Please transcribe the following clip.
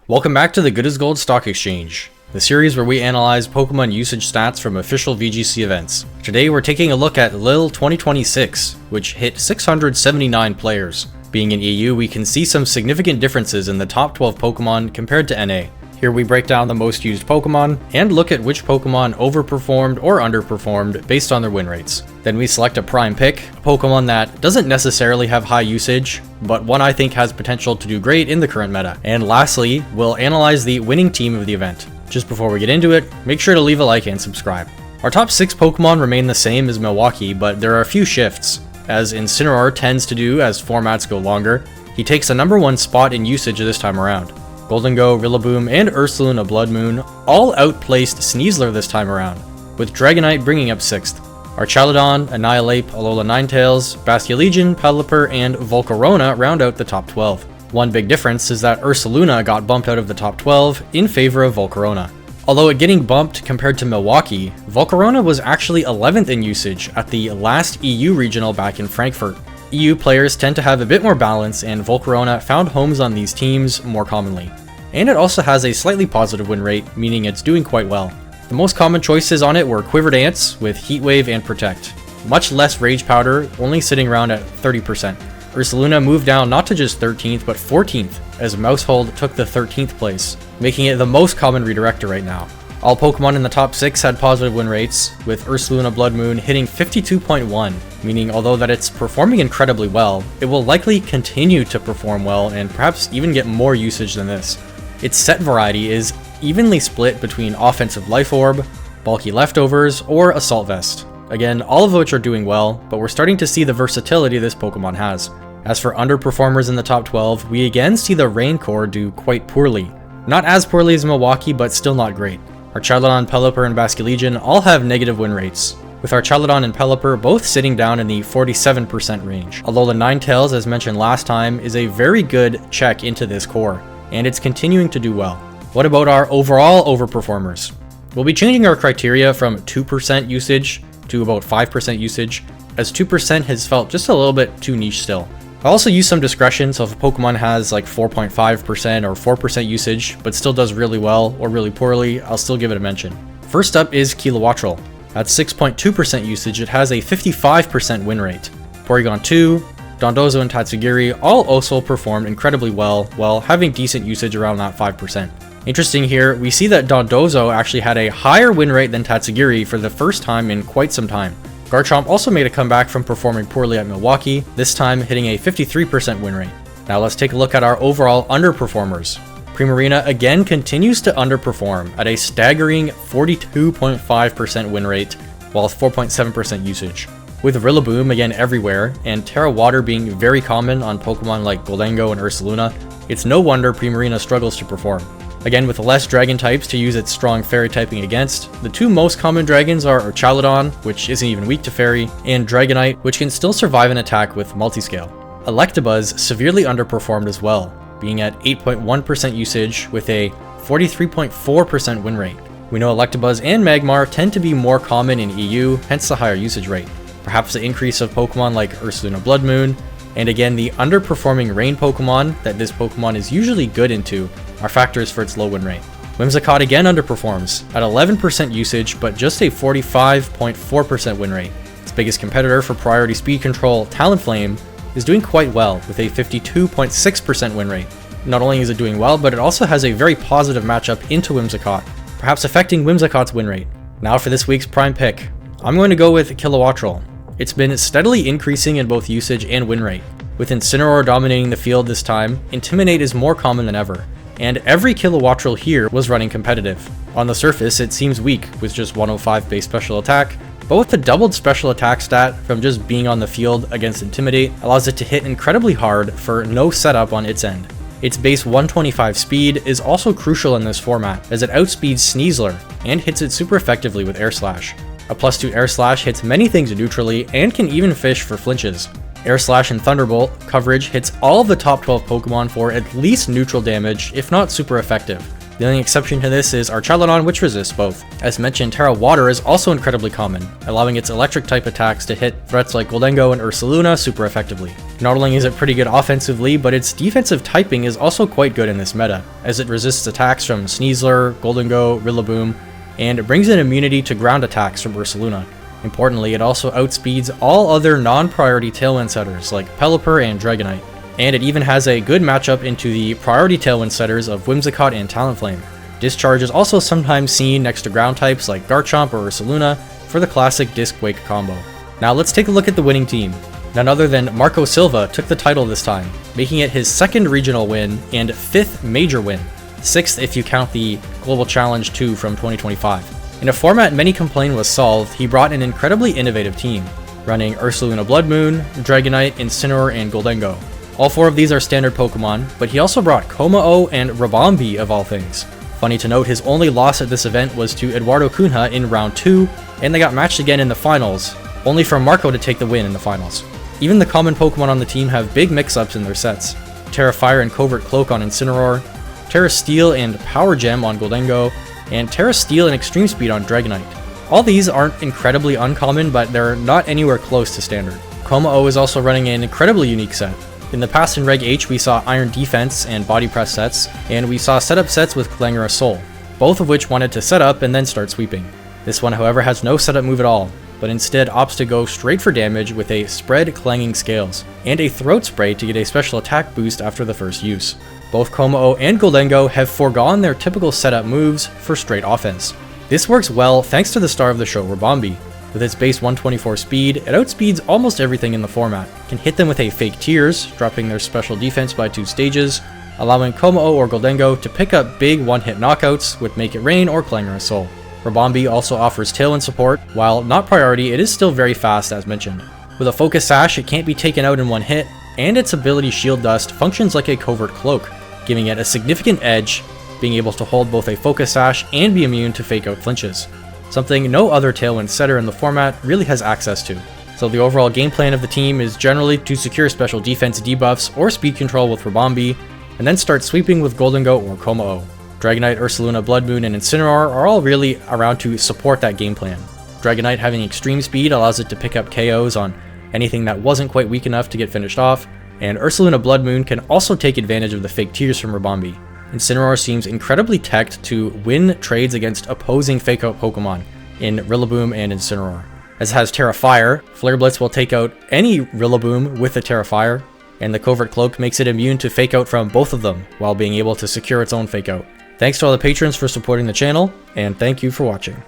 Welcome back to the Good as Gold Stock Exchange, the series where we analyze Pokemon usage stats from official VGC events. Today we're taking a look at Lille 2026, which hit 679 players. Being in EU, we can see some significant differences in the top 12 Pokemon compared to NA. Here we break down the most used Pokemon, and look at which Pokemon overperformed or underperformed based on their win rates. Then we select a prime pick, a Pokemon that doesn't necessarily have high usage, but one I think has potential to do great in the current meta. And lastly, we'll analyze the winning team of the event. Just before we get into it, make sure to leave a like and subscribe. Our top 6 Pokemon remain the same as Milwaukee, but there are a few shifts, as Incineroar tends to do as formats go longer. He takes the number 1 spot in usage this time around. Goldengo, Rillaboom, and Ursaluna Blood Moon all outplaced Sneasler this time around, with Dragonite bringing up 6th. Archaludon, Annihilate, Alola Ninetales, Basculegion, Pelipper, and Volcarona round out the top 12. One big difference is that Ursaluna got bumped out of the top 12 in favor of Volcarona. Although it getting bumped compared to Milwaukee, Volcarona was actually 11th in usage at the last EU regional back in Frankfurt. EU players tend to have a bit more balance, and Volcarona found homes on these teams more commonly. And it also has a slightly positive win rate, meaning it's doing quite well. The most common choices on it were Quiver Dance with Heat Wave and Protect. Much less Rage Powder, only sitting around at 30%. Ursaluna moved down not to just 13th, but 14th, as Mousehold took the 13th place, making it the most common redirector right now. All Pokemon in the top 6 had positive win rates, with Ursaluna Blood Moon hitting 52.1, meaning although that it's performing incredibly well, it will likely continue to perform well and perhaps even get more usage than this. Its set variety is evenly split between Offensive Life Orb, Bulky Leftovers, or Assault Vest. Again, all of which are doing well, but we're starting to see the versatility this Pokemon has. As for underperformers in the top 12, we again see the Rain Core do quite poorly. Not as poorly as Milwaukee, but still not great. Archaludon, Pelipper, and Basculegion all have negative win rates, with Archaludon and Pelipper both sitting down in the 47% range. Although the Ninetales, as mentioned last time, is a very good check into this core, and it's continuing to do well. What about our overall overperformers? We'll be changing our criteria from 2% usage to about 5% usage, as 2% has felt just a little bit too niche still. I'll also use some discretion, so if a Pokemon has like 4.5% or 4% usage, but still does really well or really poorly, I'll still give it a mention. First up is Kilowattrel. At 6.2% usage, it has a 55% win rate. Porygon 2, Dondozo, and Tatsugiri all also performed incredibly well while having decent usage around that 5%. Interesting here, we see that Dondozo actually had a higher win rate than Tatsugiri for the first time in quite some time. Garchomp also made a comeback from performing poorly at Milwaukee, this time hitting a 53% win rate. Now let's take a look at our overall underperformers. Primarina again continues to underperform at a staggering 42.5% win rate, while 4.7% usage. With Rillaboom again everywhere, and Terra Water being very common on Pokemon like Goldengo and Ursaluna, it's no wonder Primarina struggles to perform. Again, with less dragon types to use its strong fairy typing against, the 2 most common dragons are Archaludon, which isn't even weak to fairy, and Dragonite, which can still survive an attack with multiscale. Electabuzz severely underperformed as well, being at 8.1% usage with a 43.4% win rate. We know Electabuzz and Magmar tend to be more common in EU, hence the higher usage rate. Perhaps the increase of Pokemon like Ursaluna Blood Moon, and again the underperforming rain Pokemon that this Pokemon is usually good into, are factors for its low win rate. Whimsicott again underperforms at 11% usage, but just a 45.4% win rate. Its biggest competitor for priority speed control, Talonflame, is doing quite well with a 52.6% win rate. Not only is it doing well, but it also has a very positive matchup into Whimsicott, perhaps affecting Whimsicott's win rate. Now for this week's prime pick, I'm going to go with Kilowattrel. It's been steadily increasing in both usage and win rate. With Incineroar dominating the field this time, Intimidate is more common than ever, and every Kilowattrel here was running competitive. On the surface, it seems weak with just 105 base special attack, but with the doubled special attack stat from just being on the field against Intimidate allows it to hit incredibly hard for no setup on its end. Its base 125 speed is also crucial in this format, as it outspeeds Sneasler and hits it super effectively with Air Slash. A +2 Air Slash hits many things neutrally and can even fish for flinches. Air Slash and Thunderbolt coverage hits all of the top 12 Pokemon for at least neutral damage, if not super effective. The only exception to this is Archelodon, which resists both. As mentioned, Terra Water is also incredibly common, allowing its electric type attacks to hit threats like Goldengo and Ursaluna super effectively. Not only is it pretty good offensively, but its defensive typing is also quite good in this meta, as it resists attacks from Sneasler, Goldengo, Rillaboom, and it brings in immunity to ground attacks from Ursaluna. Importantly, it also outspeeds all other non-priority Tailwind setters like Pelipper and Dragonite. And it even has a good matchup into the priority Tailwind setters of Whimsicott and Talonflame. Discharge is also sometimes seen next to ground types like Garchomp or Ursaluna for the classic Disc Wake combo. Now let's take a look at the winning team. None other than Marco Silva took the title this time, making it his second regional win and fifth major win, sixth if you count the Global Challenge 2 from 2025. In a format many complain was solved, he brought an incredibly innovative team, running Ursaluna Blood Moon, Dragonite, Incineroar, and Goldengo. All four of these are standard Pokemon, but he also brought Kommo-o and Ribombee of all things. Funny to note, his only loss at this event was to Eduardo Cunha in round 2, and they got matched again in the finals, only for Marco to take the win in the finals. Even the common Pokemon on the team have big mix-ups in their sets. Terra Fire and Covert Cloak on Incineroar, Terra Steel and Power Gem on Goldengo, and Terra Steel and Extreme Speed on Dragonite. All these aren't incredibly uncommon, but they're not anywhere close to standard. Kommo-o is also running an incredibly unique set. In the past in Reg H, we saw Iron Defense and Body Press sets, and we saw setup sets with Clangorous Soul, both of which wanted to set up and then start sweeping. This one, however, has no setup move at all, but instead opts to go straight for damage with a Spread Clanging Scales, and a Throat Spray to get a special attack boost after the first use. Both Kommo-o and Goldengo have foregone their typical setup moves for straight offense. This works well thanks to the star of the show, Ribombee. With its base 124 speed, it outspeeds almost everything in the format, can hit them with a Fake Tears, dropping their special defense by 2 stages, allowing Kommo-o or Goldengo to pick up big one-hit knockouts with Make It Rain or Clangorous Soul. Ribombee also offers Tailwind support, while not priority, it is still very fast as mentioned. With a Focus Sash, it can't be taken out in one hit, and its ability Shield Dust functions like a Covert Cloak, giving it a significant edge, being able to hold both a Focus Sash and be immune to Fake Out flinches. Something no other Tailwind setter in the format really has access to. So the overall game plan of the team is generally to secure special defense debuffs or speed control with Ribombee, and then start sweeping with Goldengo or Kommo-o. Dragonite, Ursaluna, Blood Moon, and Incineroar are all really around to support that game plan. Dragonite having extreme speed allows it to pick up KOs on anything that wasn't quite weak enough to get finished off, and Ursaluna Blood Moon can also take advantage of the Fake Tears from Ribombee. Incineroar seems incredibly teched to win trades against opposing Fake Out Pokemon in Rillaboom and Incineroar. As it has Terra Fire, Flare Blitz will take out any Rillaboom with the Terra Fire, and the Covert Cloak makes it immune to Fake Out from both of them, while being able to secure its own Fake Out. Thanks to all the patrons for supporting the channel, and thank you for watching.